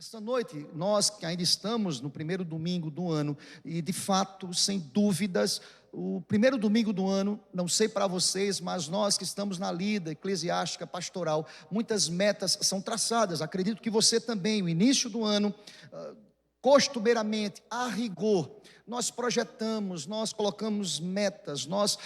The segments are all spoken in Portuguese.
Esta noite, nós que ainda estamos no primeiro domingo do ano, e de fato, sem dúvidas, o primeiro domingo do ano, não sei para vocês, mas nós que estamos na lida eclesiástica, pastoral, muitas metas são traçadas, acredito que você também, o início do ano, costumeiramente, a rigor, nós projetamos, nós colocamos metas, nós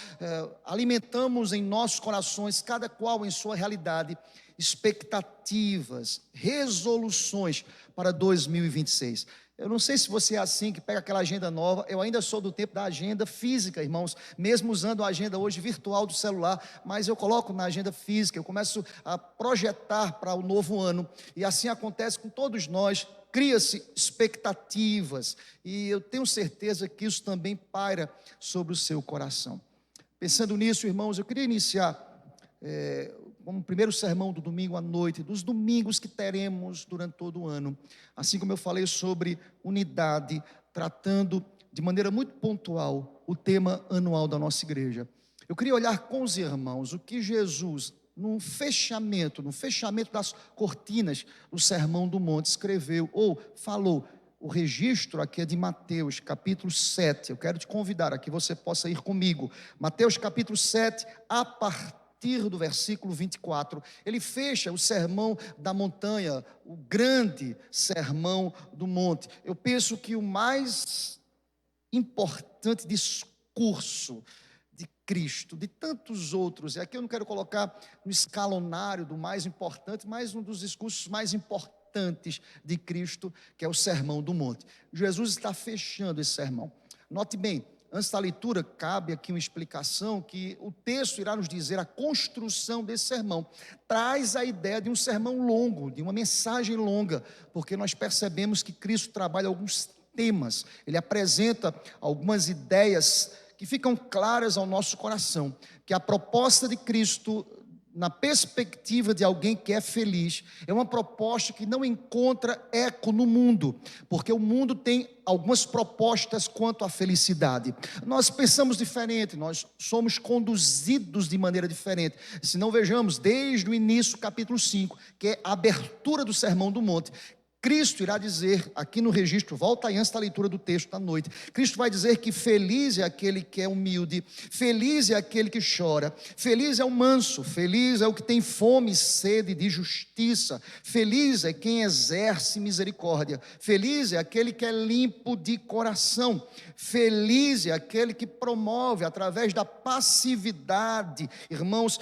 alimentamos em nossos corações, cada qual em sua realidade, expectativas, resoluções para 2026. Eu não sei se você é assim, que pega aquela agenda nova. Eu ainda sou do tempo da agenda física, irmãos, mesmo usando a agenda hoje virtual do celular, mas eu coloco na agenda física, eu começo a projetar para o novo ano, e assim acontece com todos nós. Cria-se expectativas, e eu tenho certeza que isso também paira sobre o seu coração. Pensando nisso, irmãos, eu queria iniciar como o primeiro sermão do domingo à noite, dos domingos que teremos durante todo o ano, assim como eu falei sobre unidade, tratando de maneira muito pontual o tema anual da nossa igreja. Eu queria olhar com os irmãos o que Jesus, no fechamento das cortinas do Sermão do Monte, escreveu ou falou. O registro aqui é de Mateus, capítulo 7. Eu quero te convidar a que você possa ir comigo. Mateus, capítulo 7, a partir do versículo 24, ele fecha o sermão da montanha, o grande sermão do monte. Eu penso que o mais importante discurso de Cristo, de tantos outros, e aqui eu não quero colocar no escalonário do mais importante, mas um dos discursos mais importantes de Cristo, que é o sermão do monte. Jesus está fechando esse sermão. Note bem, antes da leitura, cabe aqui uma explicação que o texto irá nos dizer a construção desse sermão. Traz a ideia de um sermão longo, de uma mensagem longa, porque nós percebemos que Cristo trabalha alguns temas, ele apresenta algumas ideias que ficam claras ao nosso coração, que a proposta de Cristo, na perspectiva de alguém que é feliz, é uma proposta que não encontra eco no mundo, porque o mundo tem algumas propostas quanto à felicidade. Nós pensamos diferente, nós somos conduzidos de maneira diferente. Se não vejamos desde o início, capítulo 5, que é a abertura do Sermão do Monte, Cristo irá dizer, aqui no registro, volta aí antes da leitura do texto da noite, Cristo vai dizer que feliz é aquele que é humilde, feliz é aquele que chora, feliz é o manso, feliz é o que tem fome e sede de justiça, feliz é quem exerce misericórdia, feliz é aquele que é limpo de coração, feliz é aquele que promove através da passividade. Irmãos,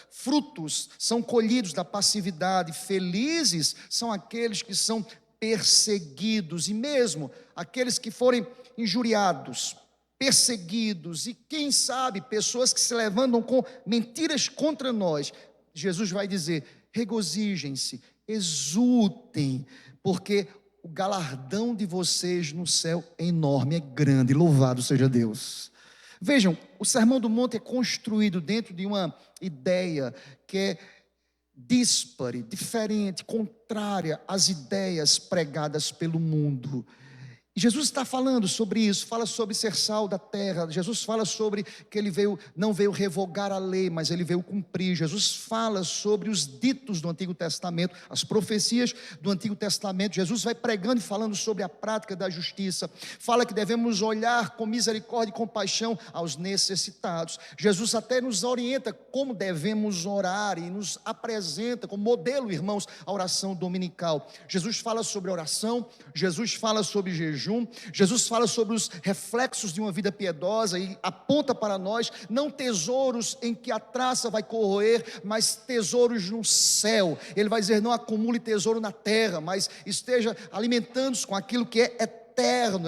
frutos são colhidos da passividade, felizes são aqueles que são perseguidos, e mesmo aqueles que forem injuriados, perseguidos, e quem sabe pessoas que se levantam com mentiras contra nós, Jesus vai dizer: regozijem-se, exultem, porque o galardão de vocês no céu é enorme, é grande, louvado seja Deus. Vejam, o Sermão do Monte é construído dentro de uma ideia que é díspare, diferente, contrária às ideias pregadas pelo mundo. E Jesus está falando sobre isso, fala sobre ser sal da terra. Jesus fala sobre que ele não veio revogar a lei, mas ele veio cumprir. Jesus fala sobre os ditos do Antigo Testamento, as profecias do Antigo Testamento. Jesus vai pregando e falando sobre a prática da justiça. Fala que devemos olhar com misericórdia e compaixão aos necessitados. Jesus até nos orienta como devemos orar e nos apresenta como modelo, irmãos, a oração dominical. Jesus fala sobre oração, Jesus fala sobre jejum, Jesus fala sobre os reflexos de uma vida piedosa e aponta para nós, não tesouros em que a traça vai corroer, mas tesouros no céu. Ele vai dizer: não acumule tesouro na terra, mas esteja alimentando-se com aquilo que é eterno.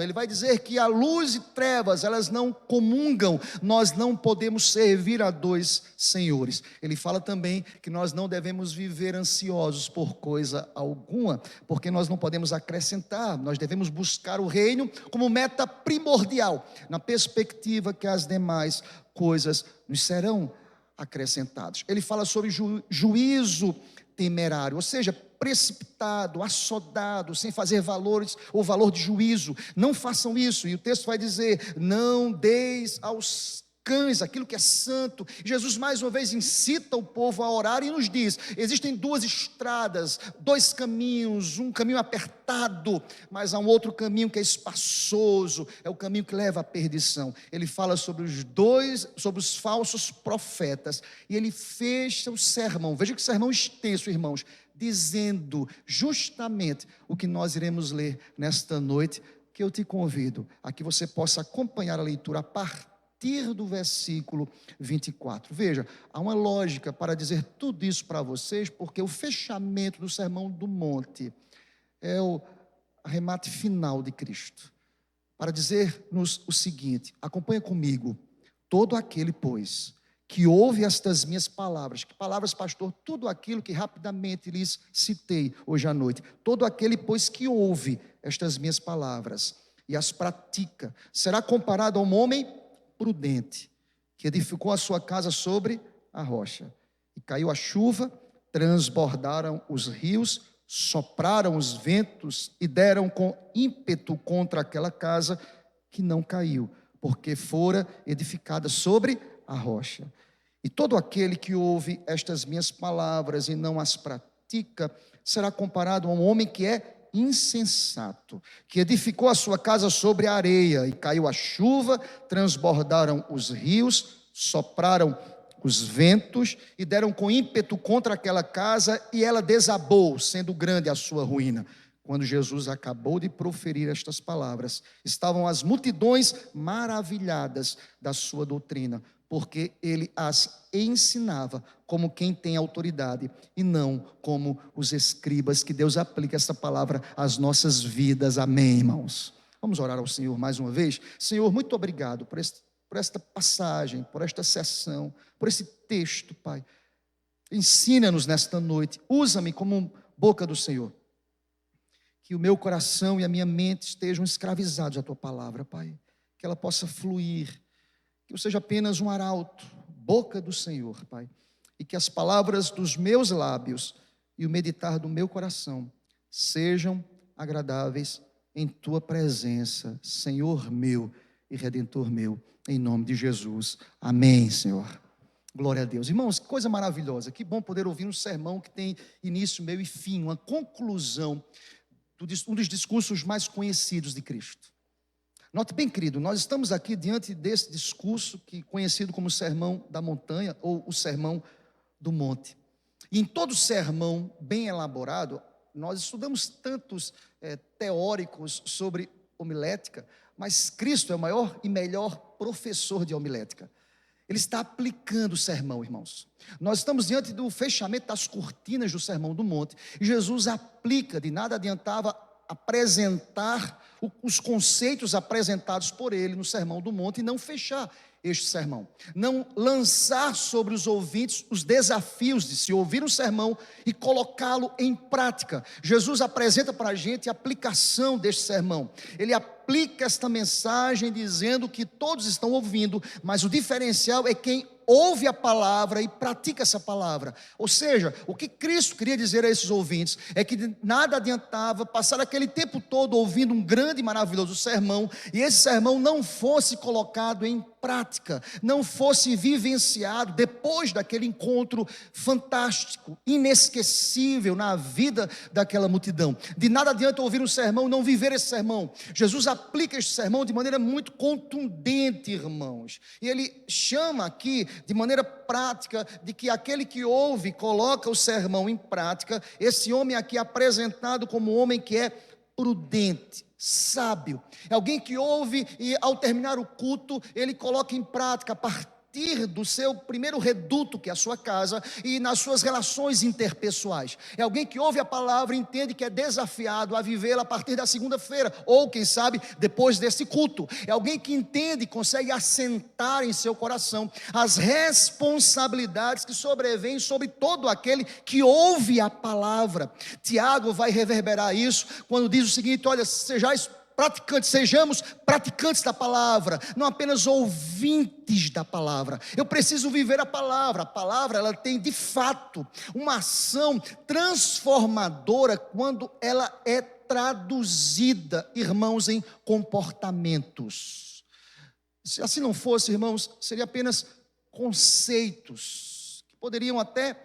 Ele vai dizer que a luz e trevas, elas não comungam, nós não podemos servir a dois senhores. Ele fala também que nós não devemos viver ansiosos por coisa alguma, porque nós não podemos acrescentar, nós devemos buscar o reino como meta primordial, na perspectiva que as demais coisas nos serão acrescentadas. Ele fala sobre juízo temerário, ou seja, precipitado, assodado, sem fazer valores ou valor de juízo. Não façam isso. E o texto vai dizer: não deis aos cães, aquilo que é santo. Jesus mais uma vez incita o povo a orar e nos diz: existem duas estradas, dois caminhos, um caminho apertado, mas há um outro caminho que é espaçoso, é o caminho que leva à perdição. Ele fala sobre os falsos profetas, e ele fecha o sermão, veja que sermão extenso, irmãos, dizendo justamente o que nós iremos ler nesta noite, que eu te convido a que você possa acompanhar a leitura a partir do versículo 24. Veja, há uma lógica para dizer tudo isso para vocês, porque o fechamento do Sermão do Monte é o arremate final de Cristo, para dizer-nos o seguinte: acompanha comigo. Todo aquele, pois, que ouve estas minhas palavras, que palavras, pastor? Tudo aquilo que rapidamente lhes citei hoje à noite. Todo aquele, pois, que ouve estas minhas palavras e as pratica, será comparado a um homem prudente, que edificou a sua casa sobre a rocha. E caiu a chuva, transbordaram os rios, sopraram os ventos e deram com ímpeto contra aquela casa, que não caiu, porque fora edificada sobre a rocha. E todo aquele que ouve estas minhas palavras e não as pratica, será comparado a um homem que é insensato, que edificou a sua casa sobre a areia, e caiu a chuva, transbordaram os rios, sopraram os ventos e deram com ímpeto contra aquela casa, e ela desabou, sendo grande a sua ruína. Quando Jesus acabou de proferir estas palavras, estavam as multidões maravilhadas da sua doutrina, porque ele as ensinava como quem tem autoridade e não como os escribas. Que Deus aplique essa palavra às nossas vidas. Amém, irmãos? Vamos orar ao Senhor mais uma vez. Senhor, muito obrigado por esta passagem, por esta sessão, por esse texto, Pai. Ensina-nos nesta noite, usa-me como boca do Senhor. Que o meu coração e a minha mente estejam escravizados à Tua palavra, Pai. Que ela possa fluir, que eu seja apenas um arauto, boca do Senhor, Pai, e que as palavras dos meus lábios e o meditar do meu coração sejam agradáveis em Tua presença, Senhor meu e Redentor meu, em nome de Jesus. Amém, Senhor. Glória a Deus. Irmãos, que coisa maravilhosa, que bom poder ouvir um sermão que tem início, meio e fim, uma conclusão, um dos discursos mais conhecidos de Cristo. Note bem, querido, nós estamos aqui diante desse discurso conhecido como o Sermão da Montanha ou o Sermão do Monte. E em todo sermão bem elaborado, nós estudamos tantos teóricos sobre homilética, mas Cristo é o maior e melhor professor de homilética. Ele está aplicando o sermão, irmãos. Nós estamos diante do fechamento das cortinas do Sermão do Monte, e Jesus aplica. De nada adiantava apresentar os conceitos apresentados por ele no Sermão do Monte e não fechar este sermão, não lançar sobre os ouvintes os desafios de se ouvir um sermão e colocá-lo em prática. Jesus apresenta para a gente a aplicação deste sermão. Ele aplica esta mensagem dizendo que todos estão ouvindo, mas o diferencial é quem ouve a palavra e pratica essa palavra. Ou seja, o que Cristo queria dizer a esses ouvintes é que de nada adiantava passar aquele tempo todo ouvindo um grande e maravilhoso sermão, e esse sermão não fosse colocado em prática, não fosse vivenciado depois daquele encontro fantástico, inesquecível na vida daquela multidão. De nada adianta ouvir um sermão e não viver esse sermão. Jesus aplica este sermão de maneira muito contundente, irmãos, e ele chama aqui de maneira prática de que aquele que ouve e coloca o sermão em prática, esse homem aqui é apresentado como um homem que é prudente, sábio, é alguém que ouve e ao terminar o culto, ele coloca em prática a partir do seu primeiro reduto, que é a sua casa, e nas suas relações interpessoais. É alguém que ouve a palavra e entende que é desafiado a vivê-la a partir da segunda-feira, ou quem sabe, depois desse culto. É alguém que entende e consegue assentar em seu coração as responsabilidades que sobrevêm sobre todo aquele que ouve a palavra. Tiago vai reverberar isso quando diz o seguinte: olha, sejamos praticantes da palavra, não apenas ouvintes da palavra. Eu preciso viver a palavra ela tem de fato uma ação transformadora quando ela é traduzida, irmãos, em comportamentos. Se assim não fosse, irmãos, seria apenas conceitos que poderiam até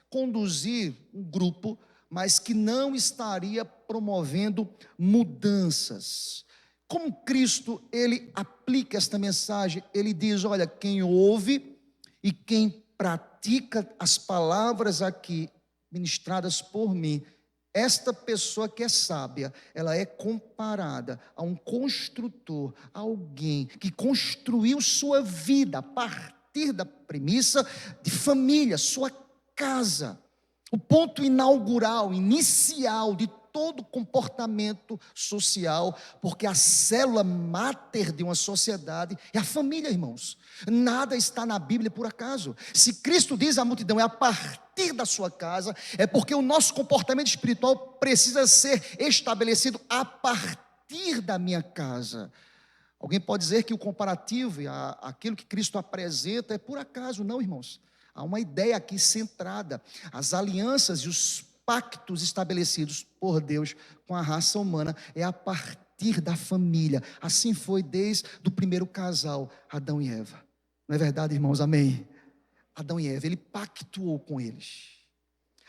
conduzir um grupo, mas que não estaria promovendo mudanças. Como Cristo, ele aplica esta mensagem, ele diz, olha, quem ouve e quem pratica as palavras aqui ministradas por mim, esta pessoa que é sábia, ela é comparada a um construtor, a alguém que construiu sua vida a partir da premissa de família, sua casa. O ponto inaugural, inicial de todo comportamento social, porque a célula máter de uma sociedade é a família, irmãos. Nada está na Bíblia por acaso. Se Cristo diz à multidão, é a partir da sua casa, é porque o nosso comportamento espiritual precisa ser estabelecido a partir da minha casa. Alguém pode dizer que o comparativo e aquilo que Cristo apresenta é por acaso. Não, irmãos. Há uma ideia aqui centrada. As alianças e os pactos estabelecidos por Deus com a raça humana é a partir da família. Assim foi desde o primeiro casal, Adão e Eva. Não é verdade, irmãos? Amém? Adão e Eva, ele pactuou com eles.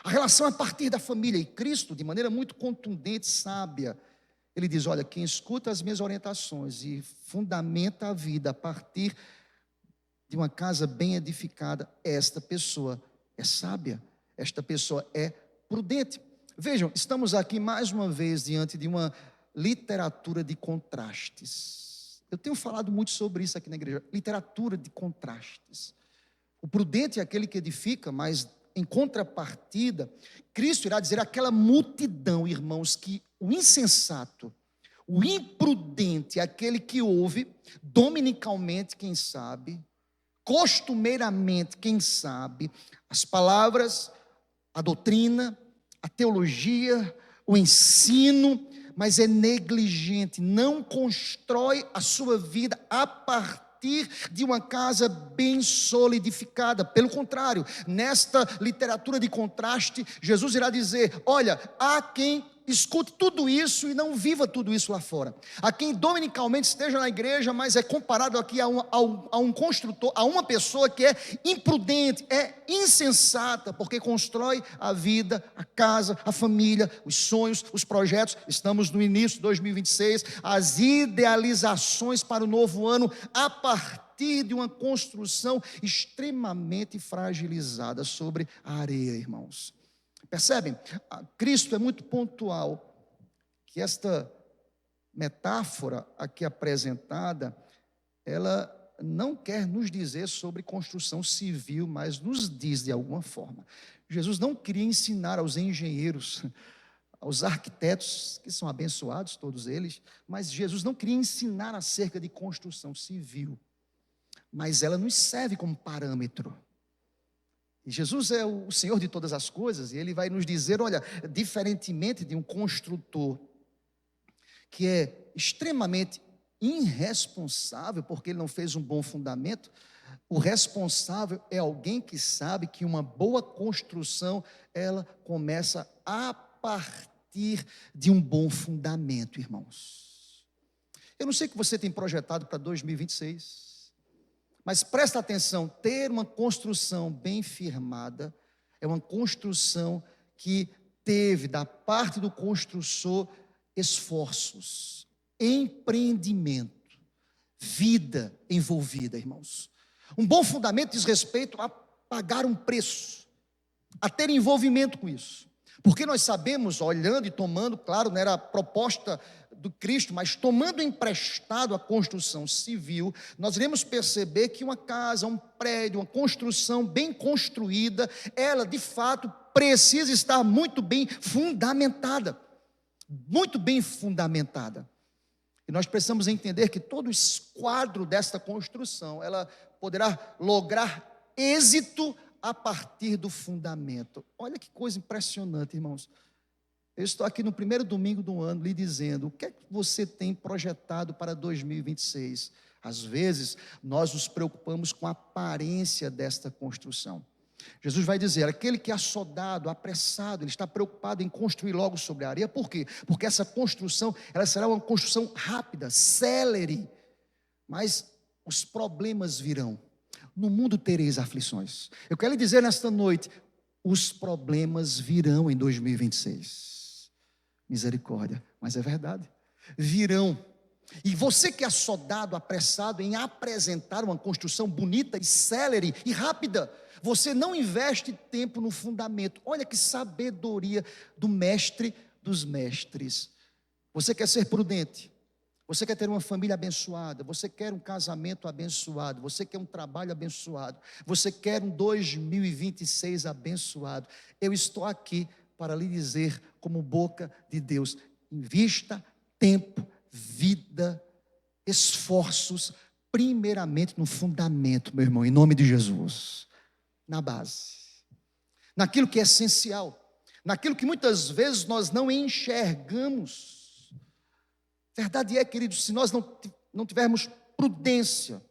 A relação é a partir da família. E Cristo, de maneira muito contundente, sábia, ele diz, olha, quem escuta as minhas orientações e fundamenta a vida a partir de uma casa bem edificada, esta pessoa é sábia, esta pessoa é prudente. Vejam, estamos aqui mais uma vez diante de uma literatura de contrastes. Eu tenho falado muito sobre isso aqui na igreja, literatura de contrastes. O prudente é aquele que edifica, mas em contrapartida, Cristo irá dizer àquela multidão, irmãos, que o insensato, o imprudente é aquele que ouve, dominicalmente, quem sabe, costumeiramente, quem sabe, as palavras, a doutrina, a teologia, o ensino, mas é negligente, não constrói a sua vida a partir de uma casa bem solidificada. Pelo contrário, nesta literatura de contraste, Jesus irá dizer, olha, há quem escute tudo isso e não viva tudo isso lá fora. Há quem dominicalmente esteja na igreja, mas é comparado aqui a um construtor, a uma pessoa que é imprudente, é insensata, porque constrói a vida, a casa, a família, os sonhos, os projetos. Estamos no início de 2026, as idealizações para o novo ano, a partir de uma construção extremamente fragilizada sobre a areia, irmãos. Percebem? Cristo é muito pontual, que esta metáfora aqui apresentada, ela não quer nos dizer sobre construção civil, mas nos diz de alguma forma. Jesus não queria ensinar aos engenheiros, aos arquitetos, que são abençoados todos eles, mas Jesus não queria ensinar acerca de construção civil, mas ela nos serve como parâmetro. E Jesus é o Senhor de todas as coisas, e Ele vai nos dizer, olha, diferentemente de um construtor, que é extremamente irresponsável, porque ele não fez um bom fundamento, o responsável é alguém que sabe que uma boa construção, ela começa a partir de um bom fundamento, irmãos. Eu não sei o que você tem projetado para 2026, mas presta atenção, ter uma construção bem firmada é uma construção que teve da parte do construtor esforços, empreendimento, vida envolvida, irmãos. Um bom fundamento diz respeito a pagar um preço, a ter envolvimento com isso. Porque nós sabemos, olhando e tomando, claro, não era a proposta do Cristo, mas tomando emprestado a construção civil, nós iremos perceber que uma casa, um prédio, uma construção bem construída, ela de fato precisa estar muito bem fundamentada. Muito bem fundamentada. E nós precisamos entender que todo o esquadro desta construção, ela poderá lograr êxito a partir do fundamento. Olha que coisa impressionante, irmãos. Eu estou aqui no primeiro domingo do ano lhe dizendo, o que é que você tem projetado para 2026? Às vezes, nós nos preocupamos com a aparência desta construção. Jesus vai dizer, aquele que é assodado, apressado, ele está preocupado em construir logo sobre a areia. Por quê? Porque essa construção, ela será uma construção rápida, célere, mas os problemas virão. No mundo tereis aflições. Eu quero lhe dizer nesta noite, os problemas virão em 2026. Misericórdia, mas é verdade. Virão. E você que é soldado apressado em apresentar uma construção bonita e célere e rápida, você não investe tempo no fundamento. Olha que sabedoria do mestre dos mestres. Você quer ser prudente, você quer ter uma família abençoada, você quer um casamento abençoado, você quer um trabalho abençoado, você quer um 2026 abençoado. Eu estou aqui para lhe dizer, como boca de Deus, invista tempo, vida, esforços, primeiramente no fundamento, meu irmão, em nome de Jesus, na base, naquilo que é essencial, naquilo que muitas vezes nós não enxergamos. Verdade é, queridos, se nós não tivermos prudência,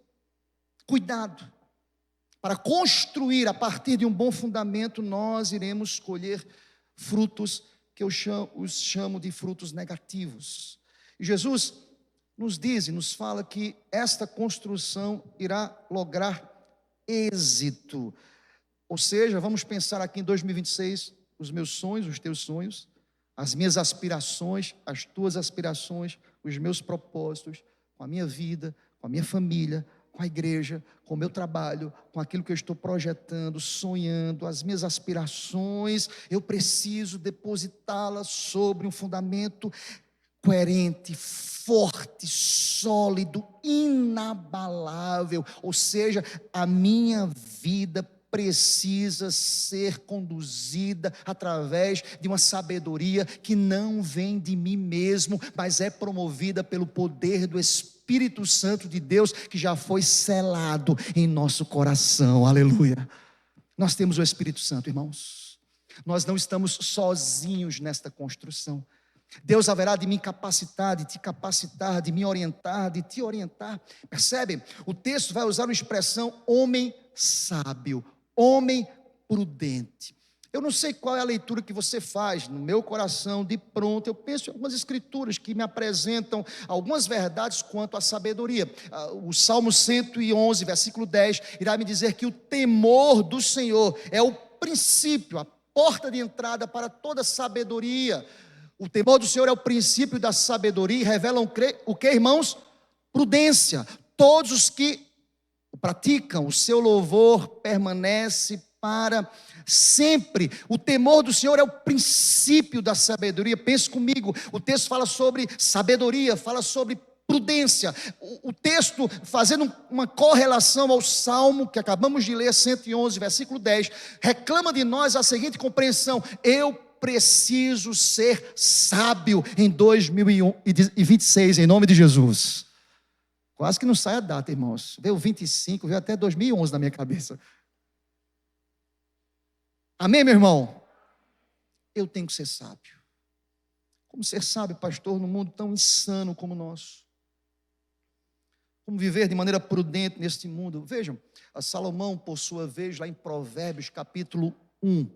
cuidado, para construir a partir de um bom fundamento, nós iremos colher frutos que eu chamo de frutos negativos. E Jesus nos diz e nos fala que esta construção irá lograr êxito. Ou seja, vamos pensar aqui em 2026, os meus sonhos, os teus sonhos, as minhas aspirações, as tuas aspirações, os meus propósitos, com a minha vida, com a minha família, com a igreja, com o meu trabalho, com aquilo que eu estou projetando, sonhando, as minhas aspirações, eu preciso depositá-las sobre um fundamento coerente, forte, sólido, inabalável. Ou seja, a minha vida precisa ser conduzida através de uma sabedoria que não vem de mim mesmo, mas é promovida pelo poder do Espírito Santo de Deus, que já foi selado em nosso coração. Aleluia. Nós temos o Espírito Santo, irmãos. Nós não estamos sozinhos nesta construção. Deus haverá de me capacitar, de te capacitar, de me orientar, de te orientar. Percebe? O texto vai usar uma expressão homem sábio, homem prudente. Eu não sei qual é a leitura que você faz. No meu coração, de pronto, eu penso em algumas escrituras que me apresentam algumas verdades quanto à sabedoria. O Salmo 111, versículo 10, irá me dizer que o temor do Senhor é o princípio, a porta de entrada para toda sabedoria. O temor do Senhor é o princípio da sabedoria e revelam o que, irmãos? Prudência. Todos os que o praticam, o seu louvor permanece para sempre. O temor do Senhor é o princípio da sabedoria. Pense comigo, o texto fala sobre sabedoria, fala sobre prudência. O texto, fazendo uma correlação ao Salmo que acabamos de ler, 111, versículo 10, reclama de nós a seguinte compreensão: eu preciso ser sábio em 2026, em nome de Jesus. Quase que não sai a data, irmãos. Veio 25, veio até 2011 na minha cabeça. Amém, meu irmão? Eu tenho que ser sábio. Como ser sábio, pastor, num mundo tão insano como o nosso? Como viver de maneira prudente neste mundo? Vejam, a Salomão, por sua vez, lá em Provérbios, capítulo 1,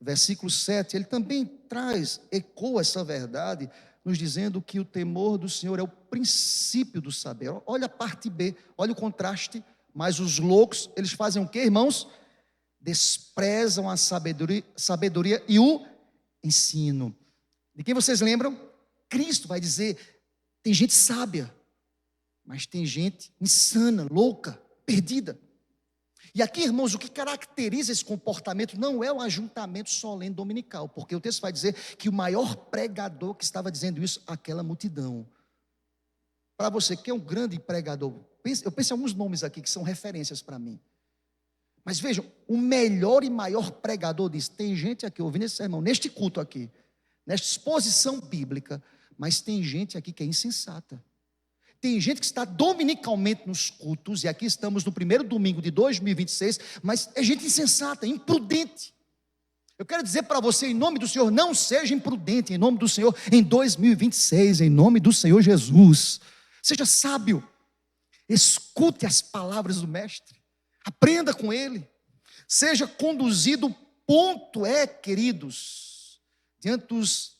versículo 7, ele também ecoa essa verdade, nos dizendo que o temor do Senhor é o princípio do saber. Olha a parte B, olha o contraste. Mas os loucos, eles fazem o quê, irmãos? Desprezam a sabedoria e o ensino. De quem vocês lembram? Cristo vai dizer, tem gente sábia, mas tem gente insana, louca, perdida. E aqui, irmãos, o que caracteriza esse comportamento não é o ajuntamento solene dominical, porque o texto vai dizer que o maior pregador que estava dizendo isso, aquela multidão. Para você que é um grande pregador, eu penso em alguns nomes aqui que são referências para mim. Mas vejam, o melhor e maior pregador diz, tem gente aqui ouvindo esse sermão, neste culto aqui, nesta exposição bíblica, mas tem gente aqui que é insensata. Tem gente que está dominicalmente nos cultos, e aqui estamos no primeiro domingo de 2026, mas é gente insensata, imprudente. Eu quero dizer para você, em nome do Senhor, não seja imprudente, em nome do Senhor, em 2026, em nome do Senhor Jesus. Seja sábio, escute as palavras do Mestre, aprenda com Ele, seja conduzido. O ponto é, queridos, diante dos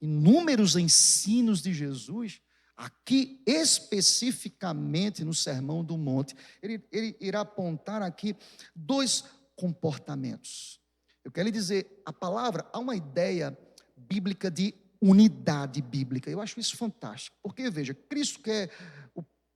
inúmeros ensinos de Jesus, Aqui, especificamente no Sermão do Monte, ele irá apontar aqui dois comportamentos. Eu quero lhe dizer, a palavra, há uma ideia bíblica de unidade bíblica. Eu acho isso fantástico, porque veja, Cristo, que é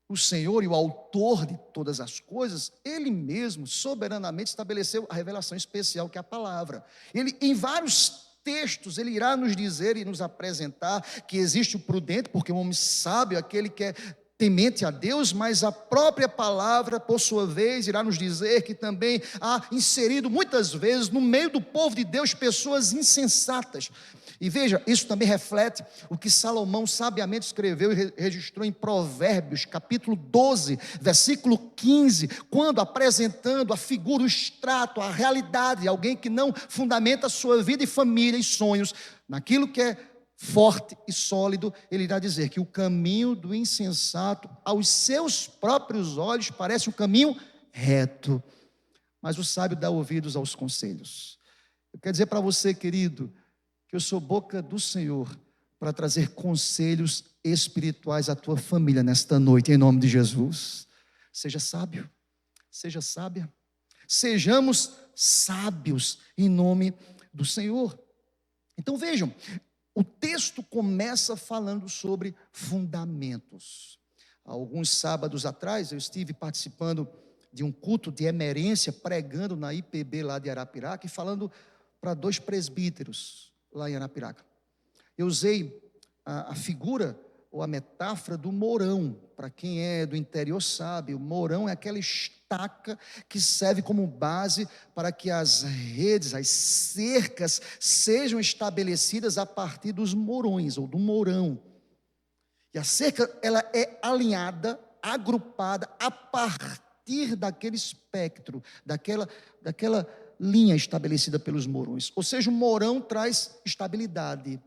o Senhor e o autor de todas as coisas, Ele mesmo soberanamente estabeleceu a revelação especial que é a palavra. Ele, em vários textos, Ele irá nos dizer e nos apresentar que existe o prudente, porque o homem sábio, aquele que é temente a Deus, mas a própria palavra, por sua vez, irá nos dizer que também há inserido muitas vezes no meio do povo de Deus pessoas insensatas. E veja, isso também reflete o que Salomão sabiamente escreveu e registrou em Provérbios, capítulo 12, versículo 15, quando apresentando a figura, o extrato, a realidade, alguém que não fundamenta a sua vida e família e sonhos naquilo que é forte e sólido, ele irá dizer que o caminho do insensato, aos seus próprios olhos, parece um caminho reto, mas o sábio dá ouvidos aos conselhos. Eu quero dizer para você, querido, que eu sou boca do Senhor para trazer conselhos espirituais à tua família nesta noite, em nome de Jesus. Seja sábio, seja sábia, sejamos sábios em nome do Senhor. Então vejam, o texto começa falando sobre fundamentos. Há alguns sábados atrás, eu estive participando de um culto de emerência, pregando na IPB lá de Arapiraca e falando para 2 presbíteros lá em Arapiraca. Eu usei a figura ou a metáfora do mourão. Para quem é do interior sabe, o mourão é aquela estaca que serve como base para que as redes, as cercas sejam estabelecidas a partir dos mourões ou do mourão. E a cerca, ela é alinhada, agrupada a partir daquele espectro, daquela linha estabelecida pelos mourões. Ou seja, o mourão traz estabilidade.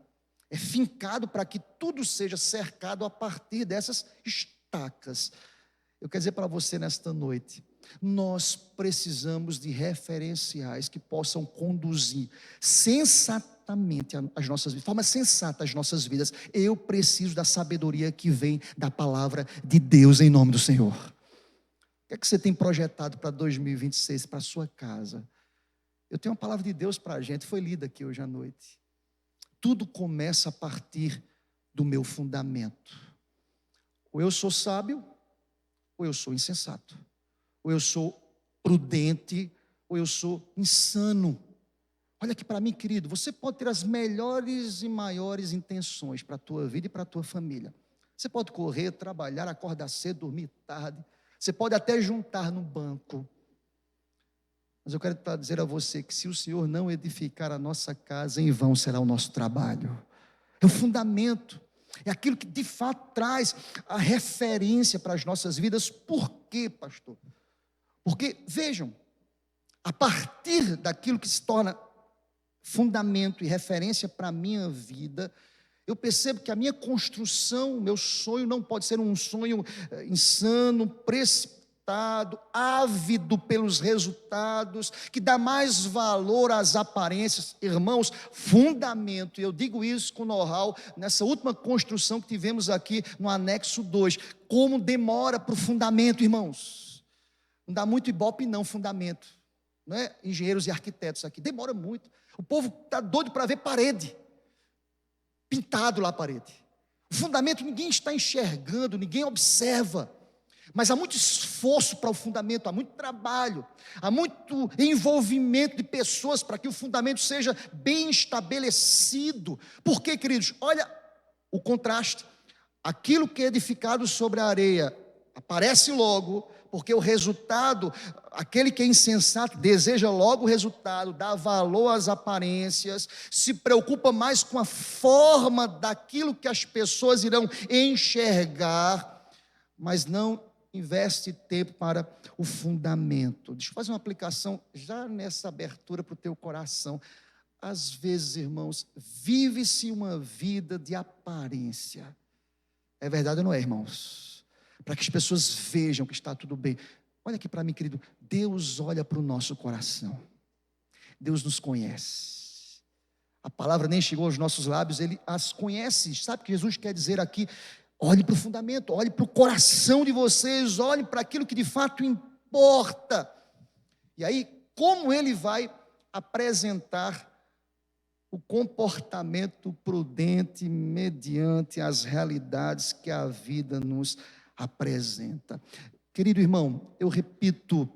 É fincado para que tudo seja cercado a partir dessas estacas. Eu quero dizer para você nesta noite, nós precisamos de referenciais que possam conduzir sensatamente as nossas vidas, de forma sensata as nossas vidas. Eu preciso da sabedoria que vem da palavra de Deus em nome do Senhor. O que é que você tem projetado para 2026, para a sua casa? Eu tenho uma palavra de Deus para a gente, foi lida aqui hoje à noite. Tudo começa a partir do meu fundamento. Ou eu sou sábio, ou eu sou insensato. Ou eu sou prudente, ou eu sou insano. Olha aqui para mim, querido, você pode ter as melhores e maiores intenções para a tua vida e para a tua família. Você pode correr, trabalhar, acordar cedo, dormir tarde. Você pode até juntar no banco. Mas eu quero dizer a você que se o Senhor não edificar a nossa casa, em vão será o nosso trabalho. É o fundamento, é aquilo que de fato traz a referência para as nossas vidas. Por quê, pastor? Porque, vejam, a partir daquilo que se torna fundamento e referência para a minha vida, eu percebo que a minha construção, o meu sonho não pode ser um sonho insano, precipitado, ávido pelos resultados, que dá mais valor às aparências. Irmãos, fundamento, e eu digo isso com know-how, nessa última construção que tivemos aqui no anexo 2, como demora para o fundamento, irmãos. Não dá muito ibope não, fundamento, não é? Engenheiros e arquitetos aqui, demora muito. O povo está doido para ver parede, pintado lá a parede. O fundamento ninguém está enxergando, ninguém observa. Mas há muito esforço para o fundamento, há muito trabalho, há muito envolvimento de pessoas para que o fundamento seja bem estabelecido. Por quê, queridos? Olha o contraste. Aquilo que é edificado sobre a areia aparece logo, porque o resultado, aquele que é insensato deseja logo o resultado, dá valor às aparências, se preocupa mais com a forma daquilo que as pessoas irão enxergar, mas não investe tempo para o fundamento. Deixa eu fazer uma aplicação já nessa abertura para o teu coração. Às vezes, irmãos, vive-se uma vida de aparência. É verdade ou não é, irmãos? Para que as pessoas vejam que está tudo bem. Olha aqui para mim, querido. Deus olha para o nosso coração. Deus nos conhece. A palavra nem chegou aos nossos lábios, Ele as conhece. Sabe o que Jesus quer dizer aqui? Olhe para o fundamento, olhe para o coração de vocês, olhe para aquilo que de fato importa. E aí, como ele vai apresentar o comportamento prudente mediante as realidades que a vida nos apresenta. Querido irmão, eu repito,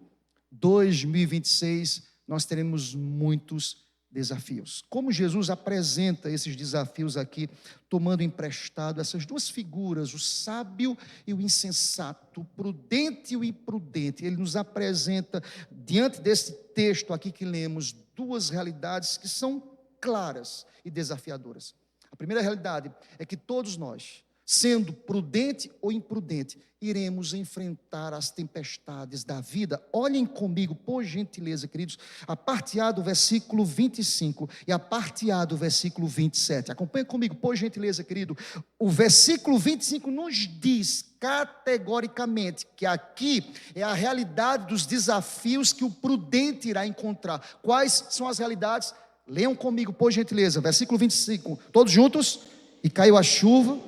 2026 nós teremos muitos desafios. Como Jesus apresenta esses desafios aqui, tomando emprestado essas duas figuras, o sábio e o insensato, o prudente e o imprudente. Ele nos apresenta, diante desse texto aqui que lemos, duas realidades que são claras e desafiadoras. A primeira realidade é que todos nós, sendo prudente ou imprudente, iremos enfrentar as tempestades da vida. Olhem comigo, por gentileza, queridos, a parte A do versículo 25 e a parte A do versículo 27. Acompanhe comigo, por gentileza, querido. O versículo 25 nos diz categoricamente que aqui é a realidade dos desafios que o prudente irá encontrar. Quais são as realidades? Leiam comigo, por gentileza, versículo 25, todos juntos. E caiu a chuva,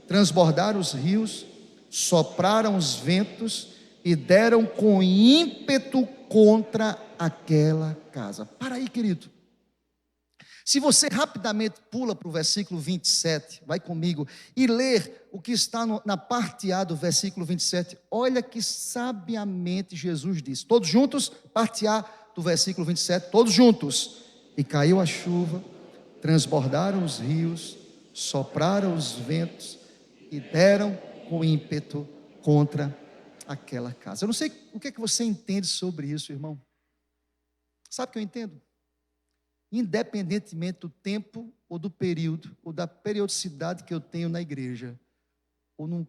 transbordaram os rios, sopraram os ventos e deram com ímpeto contra aquela casa. Para aí, querido. Se você rapidamente pula para o versículo 27, vai comigo, e ler o que está na parte A do versículo 27, olha que sabiamente Jesus disse. Todos juntos, parte A do versículo 27, todos juntos. E caiu a chuva, transbordaram os rios, sopraram os ventos e deram com ímpeto contra aquela casa. Eu não sei o que é que você entende sobre isso, irmão. Sabe o que eu entendo? Independentemente do tempo ou do período ou da periodicidade que eu tenho na igreja, ou num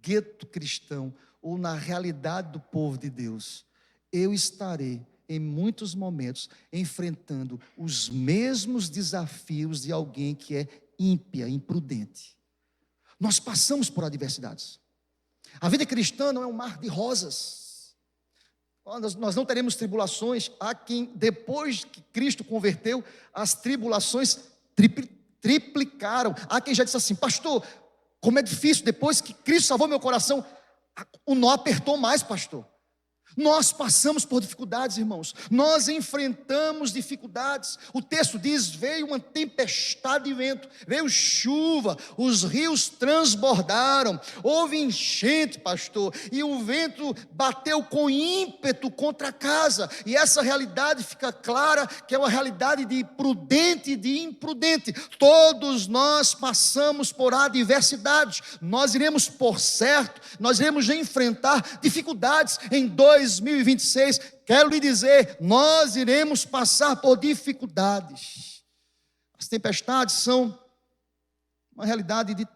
gueto cristão, ou na realidade do povo de Deus, eu estarei em muitos momentos enfrentando os mesmos desafios de alguém que é ímpia, imprudente. Nós passamos por adversidades. A vida cristã não é um mar de rosas. Nós não teremos tribulações. Há quem, depois que Cristo converteu, as tribulações triplicaram. Há quem já disse assim: pastor, como é difícil, depois que Cristo salvou meu coração, o nó apertou mais, pastor. Nós passamos por dificuldades, irmãos. Nós enfrentamos dificuldades. O texto diz: veio uma tempestade de vento, veio chuva, os rios transbordaram, houve enchente, pastor, e o vento bateu com ímpeto contra a casa. E essa realidade fica clara que é uma realidade de prudente e de imprudente. Todos nós passamos por adversidades. Nós iremos, por certo, nós iremos enfrentar dificuldades em 2026, quero lhe dizer, nós iremos passar por dificuldades. As tempestades são uma realidade de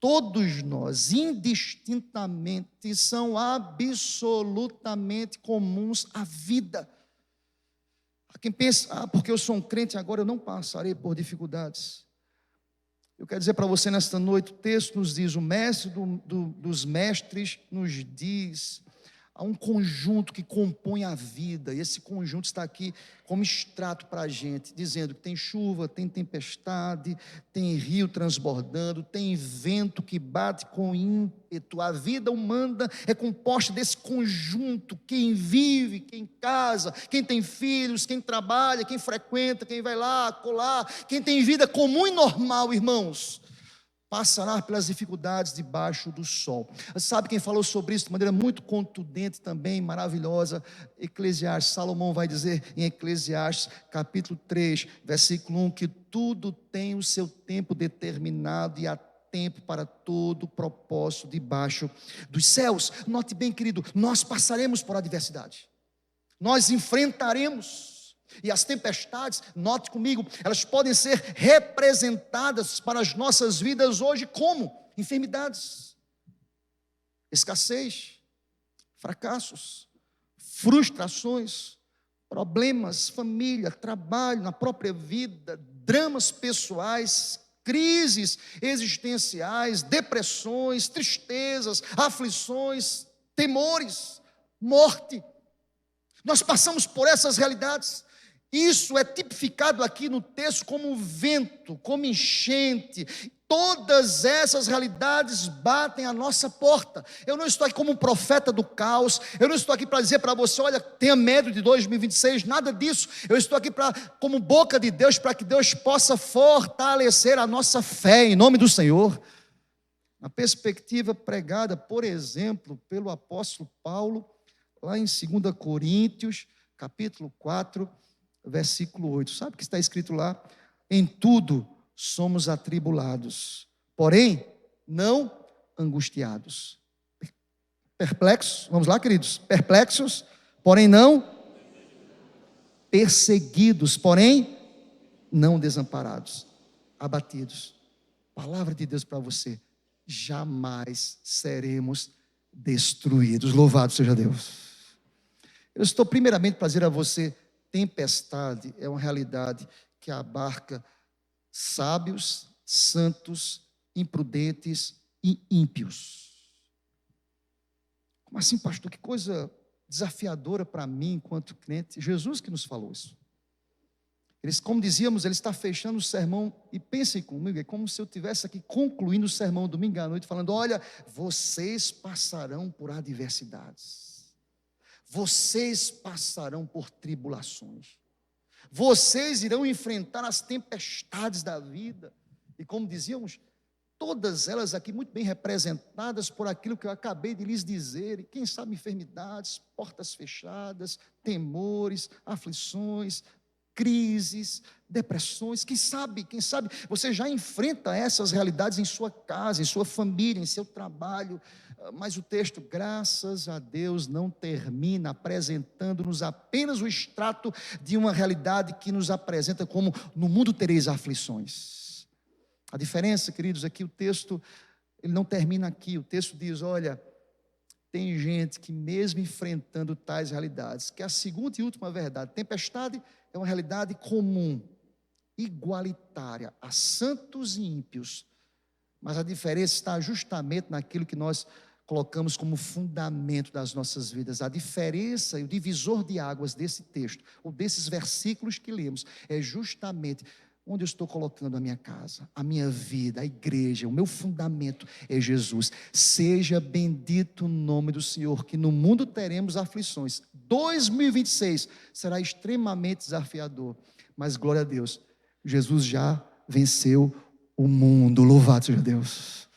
todos nós, indistintamente, são absolutamente comuns à vida. Há quem pensa: porque eu sou um crente, agora eu não passarei por dificuldades. Eu quero dizer para você nesta noite, o texto nos diz, o mestre dos mestres nos diz, há um conjunto que compõe a vida, e esse conjunto está aqui como extrato para a gente, dizendo que tem chuva, tem tempestade, tem rio transbordando, tem vento que bate com ímpeto. A vida humana é composta desse conjunto: quem vive, quem casa, quem tem filhos, quem trabalha, quem frequenta, quem vai lá, colar, quem tem vida comum e normal, irmãos, passará pelas dificuldades debaixo do sol. Sabe quem falou sobre isso de maneira muito contundente também, maravilhosa? Eclesiastes. Salomão vai dizer em Eclesiastes capítulo 3, versículo 1, que tudo tem o seu tempo determinado e há tempo para todo propósito debaixo dos céus. Note bem, querido, nós passaremos por adversidade, nós enfrentaremos. E as tempestades, note comigo, elas podem ser representadas para as nossas vidas hoje como enfermidades, escassez, fracassos, frustrações, problemas, família, trabalho, na própria vida, dramas pessoais, crises existenciais, depressões, tristezas, aflições, temores, morte. Nós passamos por essas realidades. Isso é tipificado aqui no texto como vento, como enchente. Todas essas realidades batem à nossa porta. Eu não estou aqui como um profeta do caos. Eu não estou aqui para dizer para você, olha, tenha medo de 2026, nada disso. Eu estou aqui como boca de Deus, para que Deus possa fortalecer a nossa fé, em nome do Senhor. Na perspectiva pregada, por exemplo, pelo apóstolo Paulo, lá em 2 Coríntios, capítulo 4, versículo 8. Sabe o que está escrito lá? Em tudo somos atribulados, porém não angustiados. Perplexos, vamos lá, queridos. Perplexos, porém não perseguidos, porém não desamparados. Abatidos. Palavra de Deus para você. Jamais seremos destruídos. Louvado seja Deus. Eu estou primeiramente para dizer a você, tempestade é uma realidade que abarca sábios, santos, imprudentes e ímpios. Como assim, pastor? Que coisa desafiadora para mim enquanto crente. Jesus que nos falou isso. Como dizíamos, ele está fechando o sermão, e pensem comigo, é como se eu estivesse aqui concluindo o sermão domingo à noite, falando, olha, vocês passarão por adversidades, vocês passarão por tribulações, vocês irão enfrentar as tempestades da vida, e como dizíamos, todas elas aqui muito bem representadas por aquilo que eu acabei de lhes dizer, e quem sabe enfermidades, portas fechadas, temores, aflições, crises, depressões, quem sabe você já enfrenta essas realidades em sua casa, em sua família, em seu trabalho, mas o texto, graças a Deus, não termina apresentando-nos apenas o extrato de uma realidade que nos apresenta como no mundo tereis aflições. A diferença, queridos, é que o texto, ele não termina aqui, o texto diz, olha, tem gente que mesmo enfrentando tais realidades, que é a segunda e última verdade, tempestade é uma realidade comum, igualitária a santos e ímpios, mas a diferença está justamente naquilo que nós colocamos como fundamento das nossas vidas. A diferença e o divisor de águas desse texto, ou desses versículos que lemos, é justamente onde eu estou colocando a minha casa, a minha vida, a igreja, o meu fundamento é Jesus. Seja bendito o nome do Senhor, que no mundo teremos aflições. 2026 será extremamente desafiador, mas glória a Deus, Jesus já venceu o mundo, louvado seja Deus.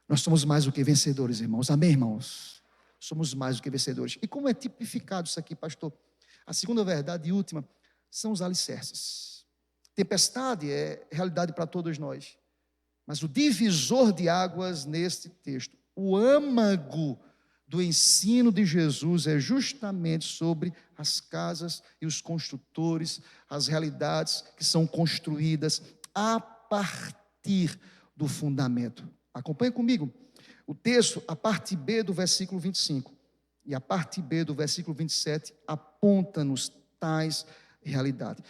Nós somos mais do que vencedores, irmãos, amém, irmãos? Somos mais do que vencedores. E como é tipificado isso aqui, pastor? A segunda verdade e última são os alicerces. Tempestade é realidade para todos nós, mas o divisor de águas neste texto, o âmago do ensino de Jesus é justamente sobre as casas e os construtores, as realidades que são construídas a partir do fundamento. Acompanhe comigo o texto, a parte B do versículo 25 e a parte B do versículo 27 aponta-nos tais realidades.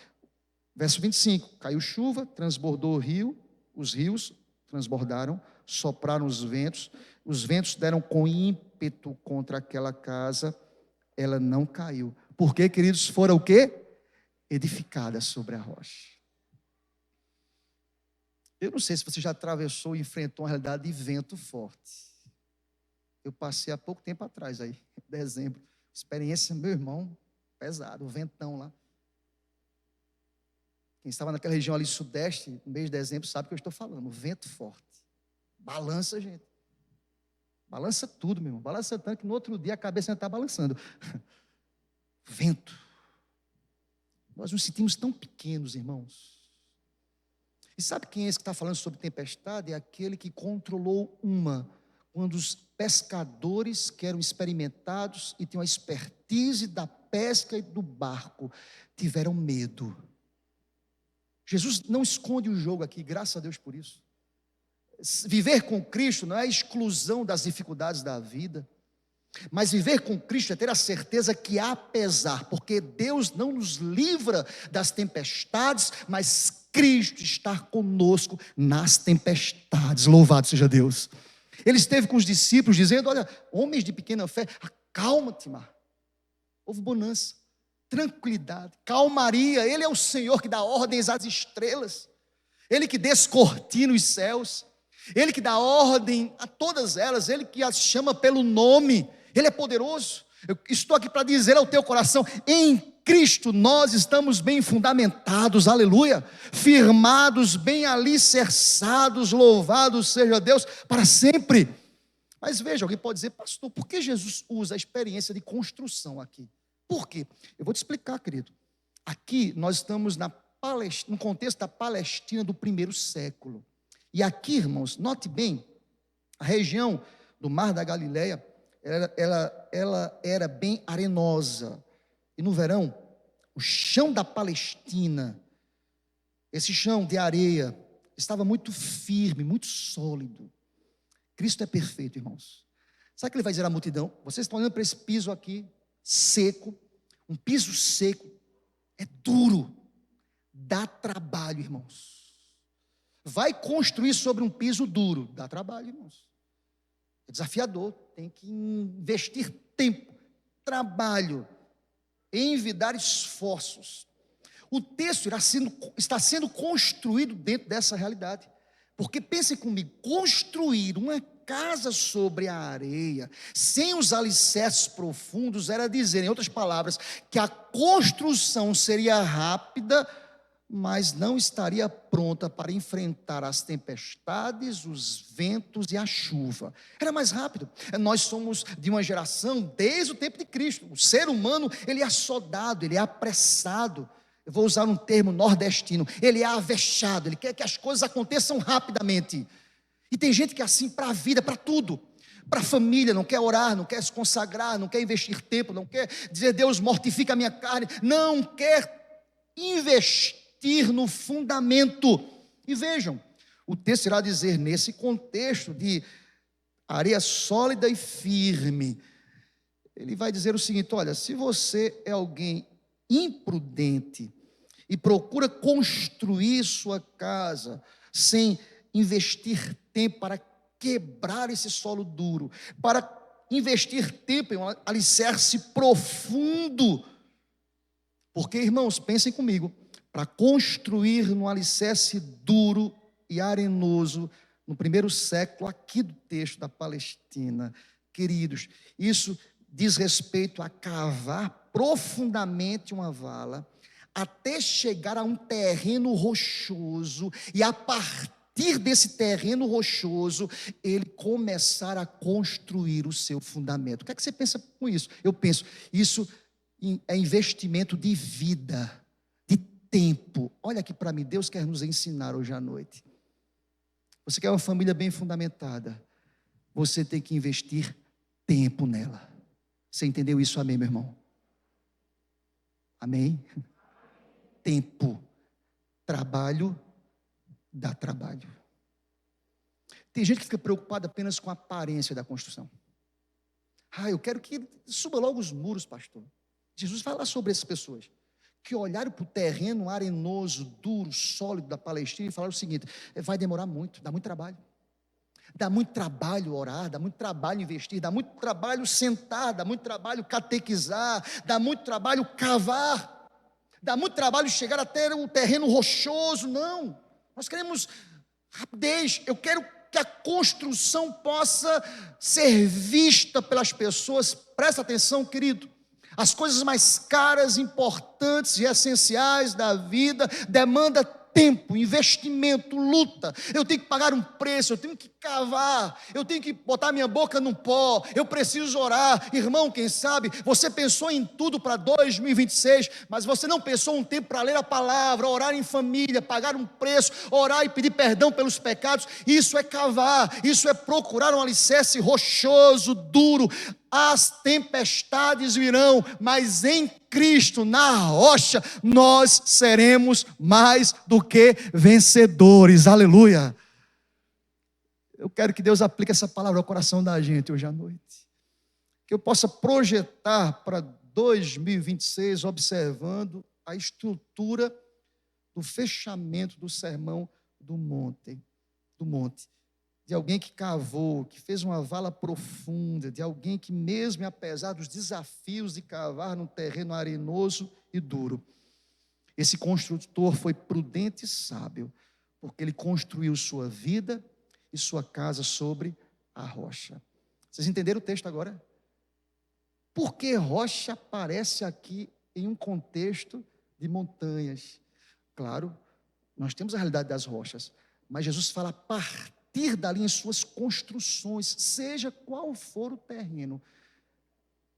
Verso 25, caiu chuva, transbordou o rio, os rios transbordaram, sopraram os ventos deram com ímpeto contra aquela casa, ela não caiu. Porque, queridos, foram o quê? Edificada sobre a rocha. Eu não sei se você já atravessou e enfrentou uma realidade de vento forte. Eu passei há pouco tempo atrás aí, em dezembro, experiência, meu irmão, pesado, o ventão lá. Quem estava naquela região ali sudeste, no mês de dezembro, sabe o que eu estou falando. Vento forte. Balança, gente. Balança tudo, meu irmão. Balança tanto que no outro dia a cabeça ainda está balançando. Vento. Nós nos sentimos tão pequenos, irmãos. E sabe quem é esse que está falando sobre tempestade? É aquele que controlou quando os pescadores que eram experimentados e tinham a expertise da pesca e do barco, tiveram medo. Jesus não esconde o jogo aqui, graças a Deus por isso. Viver com Cristo não é a exclusão das dificuldades da vida, mas viver com Cristo é ter a certeza que apesar, porque Deus não nos livra das tempestades, mas Cristo está conosco nas tempestades, louvado seja Deus. Ele esteve com os discípulos dizendo, olha, homens de pequena fé, acalma-te, mar. Houve bonança. tranquilidade, calmaria. Ele é o Senhor que dá ordens às estrelas, Ele que descortina os céus, Ele que dá ordem a todas elas, Ele que as chama pelo nome. Ele é poderoso. Eu estou aqui para dizer ao teu coração: em Cristo nós estamos bem fundamentados, aleluia, firmados, bem alicerçados, louvado seja Deus para sempre. Mas veja, alguém pode dizer: pastor, por que Jesus usa a experiência de construção aqui? Por quê? Eu vou te explicar, querido. Aqui nós estamos no contexto da Palestina do primeiro século. E aqui, irmãos, note bem, a região do Mar da Galileia, ela era bem arenosa. E no verão, o chão da Palestina, esse chão de areia, estava muito firme, muito sólido. Cristo é perfeito, irmãos. Sabe o que ele vai dizer à multidão? Vocês estão olhando para esse piso aqui, seco, um piso seco, é duro, dá trabalho, irmãos. Vai construir sobre um piso duro, dá trabalho, irmãos. É desafiador, tem que investir tempo, trabalho, envidar esforços. O texto está sendo construído dentro dessa realidade. Porque pensem comigo, construir uma casa sobre a areia, sem os alicerces profundos, era dizer, em outras palavras, que a construção seria rápida, mas não estaria pronta para enfrentar as tempestades, os ventos e a chuva. Era mais rápido. Nós somos de uma geração, desde o tempo de Cristo, o ser humano, ele é assodado, ele é apressado. Eu vou usar um termo nordestino, ele é avexado, ele quer que as coisas aconteçam rapidamente. E tem gente que é assim para a vida, para tudo. Para a família, não quer orar, não quer se consagrar, não quer investir tempo, não quer dizer: Deus, mortifica a minha carne. Não quer investir no fundamento. E vejam, o texto irá dizer, nesse contexto de areia sólida e firme, ele vai dizer o seguinte: olha, se você é alguém imprudente e procura construir sua casa sem investir tempo para quebrar esse solo duro, para investir tempo em um alicerce profundo, porque, irmãos, pensem comigo, para construir num alicerce duro e arenoso, no primeiro século aqui do texto da Palestina, queridos, isso diz respeito a cavar profundamente uma vala, até chegar a um terreno rochoso, e a partir desse terreno rochoso, ele começar a construir o seu fundamento. O que é que você pensa com isso? Eu penso, isso é investimento de vida, de tempo. Olha aqui para mim, Deus quer nos ensinar hoje à noite. Você quer uma família bem fundamentada, você tem que investir tempo nela. Você entendeu isso? Amém, meu irmão? Amém? Tempo, trabalho, dá trabalho. Tem gente que fica preocupada apenas com a aparência da construção. Eu quero que suba logo os muros, pastor. Jesus fala sobre essas pessoas que olharam para o terreno arenoso, duro, sólido da Palestina e falaram o seguinte: vai demorar muito, dá muito trabalho. Dá muito trabalho orar, dá muito trabalho investir, dá muito trabalho sentar, dá muito trabalho catequizar, dá muito trabalho cavar, dá muito trabalho chegar até o terreno rochoso. Não, nós queremos rapidez. Eu quero que a construção possa ser vista pelas pessoas. Presta atenção, querido. As coisas mais caras, importantes e essenciais da vida demandam tempo, investimento, luta. Eu tenho que pagar um preço, eu tenho que cavar, eu tenho que botar minha boca no pó, eu preciso orar. Irmão, quem sabe, você pensou em tudo para 2026, mas você não pensou um tempo para ler a palavra, orar em família, pagar um preço, orar e pedir perdão pelos pecados. Isso é cavar, isso é procurar um alicerce rochoso, duro. As tempestades virão, mas em Cristo, na rocha, nós seremos mais do que vencedores. Aleluia. Eu quero que Deus aplique essa palavra ao coração da gente hoje à noite. Que eu possa projetar para 2026, observando a estrutura do fechamento do sermão do monte. de alguém que cavou, que fez uma vala profunda, de alguém que mesmo apesar dos desafios de cavar num terreno arenoso e duro, esse construtor foi prudente e sábio, porque ele construiu sua vida e sua casa sobre a rocha. Vocês entenderam o texto agora? Por que rocha aparece aqui em um contexto de montanhas? Claro, nós temos a realidade das rochas, mas Jesus fala a partir dali em suas construções, seja qual for o terreno,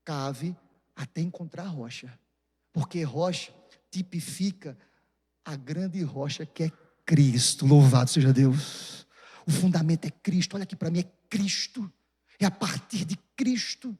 cave até encontrar rocha, porque rocha tipifica a grande rocha que é Cristo. Louvado seja Deus. O fundamento é Cristo. Olha aqui para mim, é Cristo, é a partir de Cristo.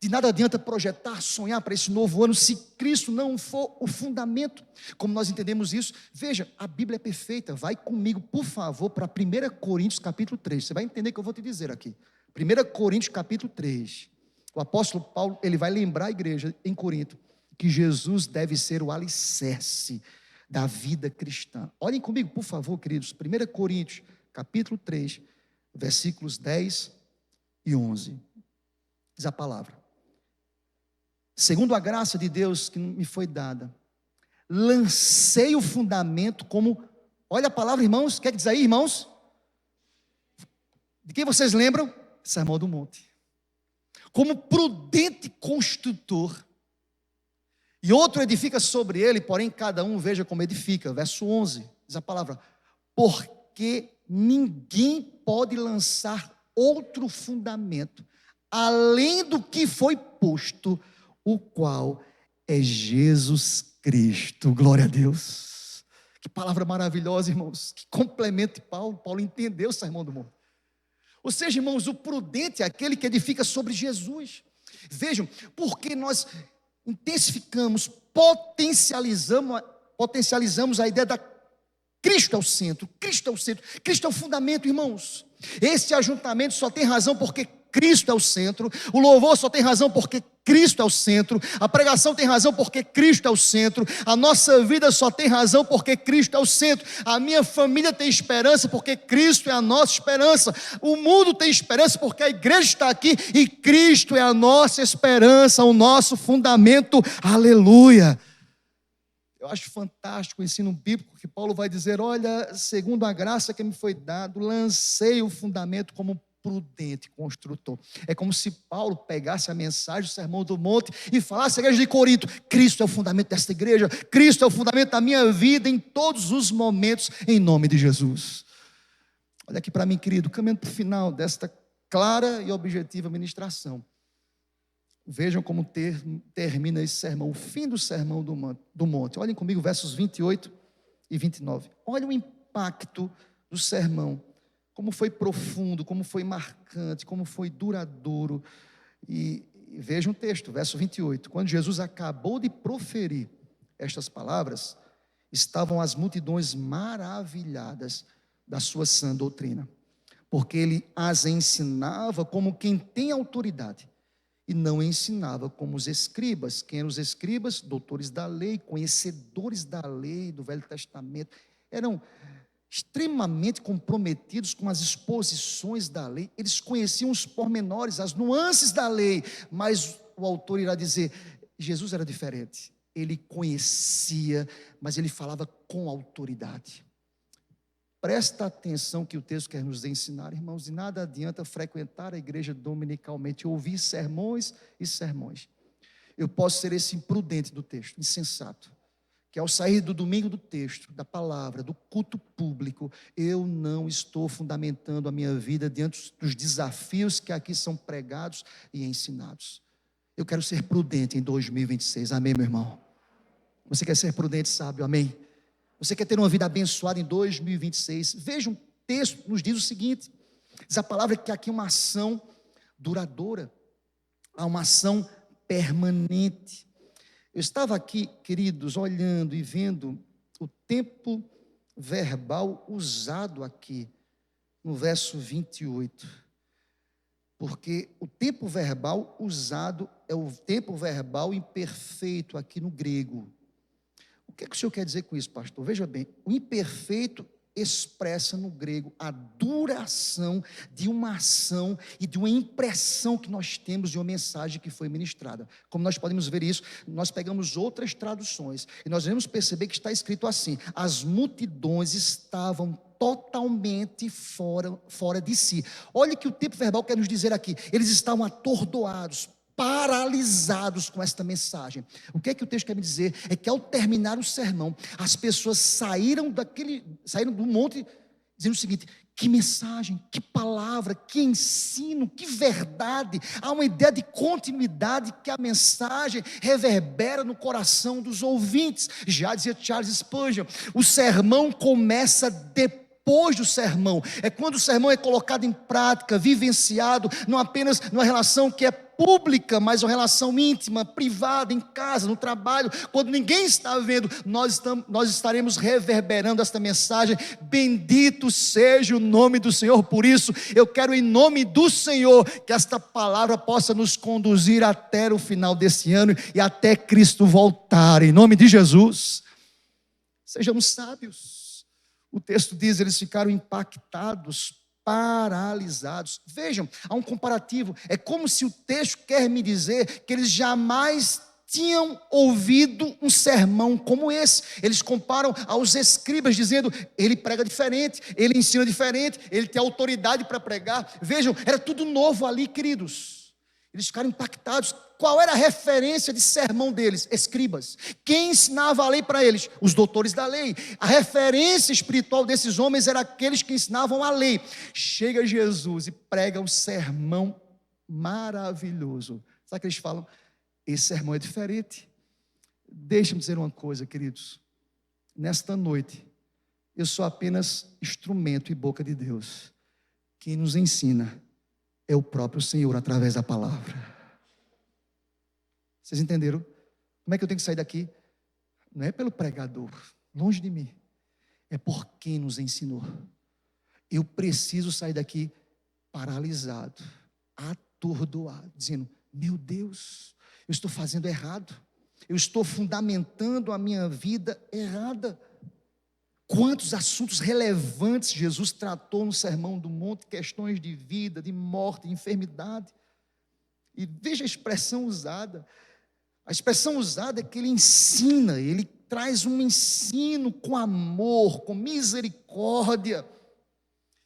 De nada adianta projetar, sonhar para esse novo ano se Cristo não for o fundamento. Como nós entendemos isso? Veja, a Bíblia é perfeita. Vai comigo, por favor, para 1 Coríntios capítulo 3. Você vai entender o que eu vou te dizer aqui. 1 Coríntios capítulo 3. O apóstolo Paulo, ele vai lembrar a igreja em Corinto que Jesus deve ser o alicerce da vida cristã. Olhem comigo, por favor, queridos. 1 Coríntios capítulo 3, versículos 10 e 11. Diz a palavra: segundo a graça de Deus que me foi dada, lancei o fundamento como, olha a palavra, irmãos, quer dizer aí, irmãos? De quem vocês lembram? Sermão do Monte. Como prudente construtor, e outro edifica sobre ele, porém cada um veja como edifica. Verso 11, diz a palavra: porque ninguém pode lançar outro fundamento, além do que foi posto, o qual é Jesus Cristo. Glória a Deus. Que palavra maravilhosa, irmãos. Que complemento de Paulo. Paulo entendeu o Sermão do Monte. Ou seja, irmãos, o prudente é aquele que edifica sobre Jesus. Vejam, porque nós intensificamos, potencializamos a ideia da Cristo é o centro, Cristo é o centro, Cristo é o fundamento, irmãos. Esse ajuntamento só tem razão porque Cristo é o centro, o louvor só tem razão porque Cristo é o centro, a pregação tem razão porque Cristo é o centro, a nossa vida só tem razão porque Cristo é o centro, a minha família tem esperança porque Cristo é a nossa esperança, o mundo tem esperança porque a igreja está aqui e Cristo é a nossa esperança, o nosso fundamento. Aleluia. Eu acho fantástico o ensino bíblico que Paulo vai dizer: olha, segundo a graça que me foi dado, lancei o fundamento como prudente construtor. É como se Paulo pegasse a mensagem do Sermão do Monte e falasse à igreja de Corinto: Cristo é o fundamento desta igreja, Cristo é o fundamento da minha vida em todos os momentos, em nome de Jesus. Olha aqui para mim, querido, caminhando para o final desta clara e objetiva ministração. Vejam como termina esse sermão, o fim do Sermão do Monte. Olhem comigo versos 28 e 29. Olha o impacto do sermão, como foi profundo, como foi marcante, como foi duradouro. E vejam o texto, verso 28. Quando Jesus acabou de proferir estas palavras, estavam as multidões maravilhadas da sua sã doutrina, porque ele as ensinava como quem tem autoridade, e não ensinava como os escribas. Quem eram os escribas? Doutores da lei, conhecedores da lei do Velho Testamento. Eram extremamente comprometidos com as exposições da lei. Eles conheciam os pormenores, as nuances da lei. Mas o autor irá dizer: Jesus era diferente. Ele conhecia, mas ele falava com autoridade. Presta atenção que o texto quer nos ensinar, irmãos. De nada adianta frequentar a igreja dominicalmente, ouvir sermões e sermões. Eu posso ser esse imprudente do texto, insensato, que ao sair do domingo do texto, da palavra, do culto público, eu não estou fundamentando a minha vida diante dos desafios que aqui são pregados e ensinados. Eu quero ser prudente em 2026, amém, meu irmão? Você quer ser prudente, sábio, amém? Você quer ter uma vida abençoada em 2026? Veja, um texto nos diz o seguinte: diz a palavra que aqui é uma ação duradoura, há uma ação permanente. Eu estava aqui, queridos, olhando e vendo o tempo verbal usado aqui no verso 28, porque o tempo verbal usado é o tempo verbal imperfeito aqui no grego. O que é que o senhor quer dizer com isso, pastor? Veja bem, o imperfeito, expressa no grego a duração de uma ação e de uma impressão que nós temos de uma mensagem que foi ministrada. Como nós podemos ver isso, nós pegamos outras traduções e nós vamos perceber que está escrito assim: as multidões estavam totalmente fora de si. Olha o que o tempo verbal quer nos dizer aqui: eles estavam atordoados, paralisados com esta mensagem. O que é que o texto quer me dizer? É que ao terminar o sermão, as pessoas saíram do monte dizendo o seguinte: que mensagem, que palavra, que ensino, que verdade. Há uma ideia de continuidade que a mensagem reverbera no coração dos ouvintes. Já dizia Charles Spurgeon, o sermão começa depois do sermão. É quando o sermão é colocado em prática, vivenciado, não apenas numa relação que é pública, mas uma relação íntima, privada, em casa, no trabalho, quando ninguém está vendo, nós estaremos reverberando esta mensagem. Bendito seja o nome do Senhor. Por isso, eu quero, em nome do Senhor, que esta palavra possa nos conduzir até o final desse ano e até Cristo voltar, em nome de Jesus. Sejamos sábios. O texto diz: eles ficaram impactados, paralisados. Vejam, há um comparativo. É como se o texto quer me dizer que eles jamais tinham ouvido um sermão como esse. Eles comparam aos escribas, dizendo: ele prega diferente, ele ensina diferente, ele tem autoridade para pregar. Vejam, era tudo novo ali, queridos. Eles ficaram impactados. Qual era a referência de sermão deles? Escribas. Quem ensinava a lei para eles? Os doutores da lei. A referência espiritual desses homens era aqueles que ensinavam a lei. Chega Jesus e prega um sermão maravilhoso. Sabe o que eles falam? Esse sermão é diferente. Deixa-me dizer uma coisa, queridos. Nesta noite, eu sou apenas instrumento e boca de Deus. Quem nos ensina é o próprio Senhor através da palavra. Vocês entenderam? Como é que eu tenho que sair daqui? Não é pelo pregador, longe de mim. É por quem nos ensinou. Eu preciso sair daqui paralisado, atordoado, dizendo: meu Deus, eu estou fazendo errado. Eu estou fundamentando a minha vida errada. Quantos assuntos relevantes Jesus tratou no Sermão do Monte, questões de vida, de morte, de enfermidade. E veja a expressão usada. A expressão usada é que ele ensina, ele traz um ensino com amor, com misericórdia.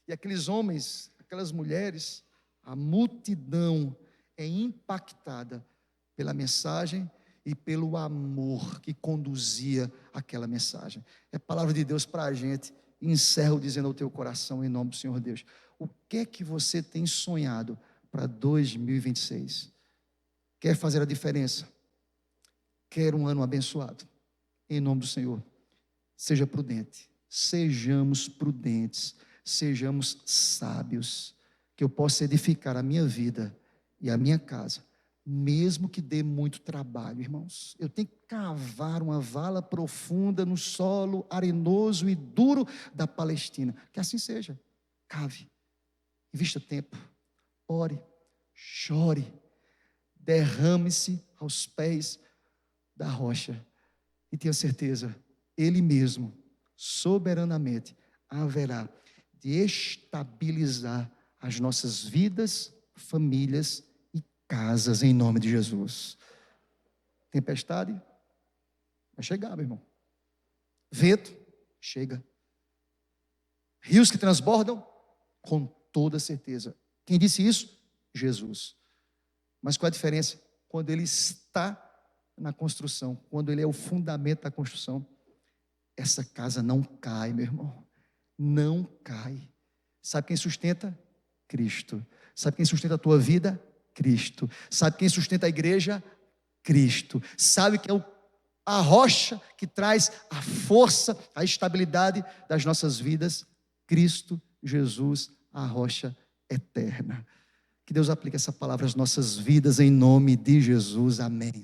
E aqueles homens, aquelas mulheres, a multidão é impactada pela mensagem e pelo amor que conduzia aquela mensagem. É a palavra de Deus para a gente. E encerro dizendo ao teu coração, em nome do Senhor Deus: o que é que você tem sonhado para 2026? Quer fazer a diferença? Quer um ano abençoado? Em nome do Senhor, seja prudente. Sejamos prudentes. Sejamos sábios. Que eu possa edificar a minha vida e a minha casa, mesmo que dê muito trabalho, irmãos. Eu tenho que cavar uma vala profunda no solo arenoso e duro da Palestina. Que assim seja. Cave, invista tempo, ore, chore, derrame-se aos pés da rocha e tenha certeza, Ele mesmo, soberanamente, haverá de estabilizar as nossas vidas, famílias e casas, em nome de Jesus. Tempestade vai chegar, meu irmão. Vento chega. Rios que transbordam, com toda certeza. Quem disse isso? Jesus. Mas qual a diferença? Quando ele está na construção, quando ele é o fundamento da construção, essa casa não cai, meu irmão. Não cai. Sabe quem sustenta? Cristo. Sabe quem sustenta a tua vida? Cristo. Sabe quem sustenta a igreja? Cristo. Sabe que é a rocha que traz a força, a estabilidade das nossas vidas? Cristo Jesus, a rocha eterna. Que Deus aplique essa palavra às nossas vidas, em nome de Jesus. Amém.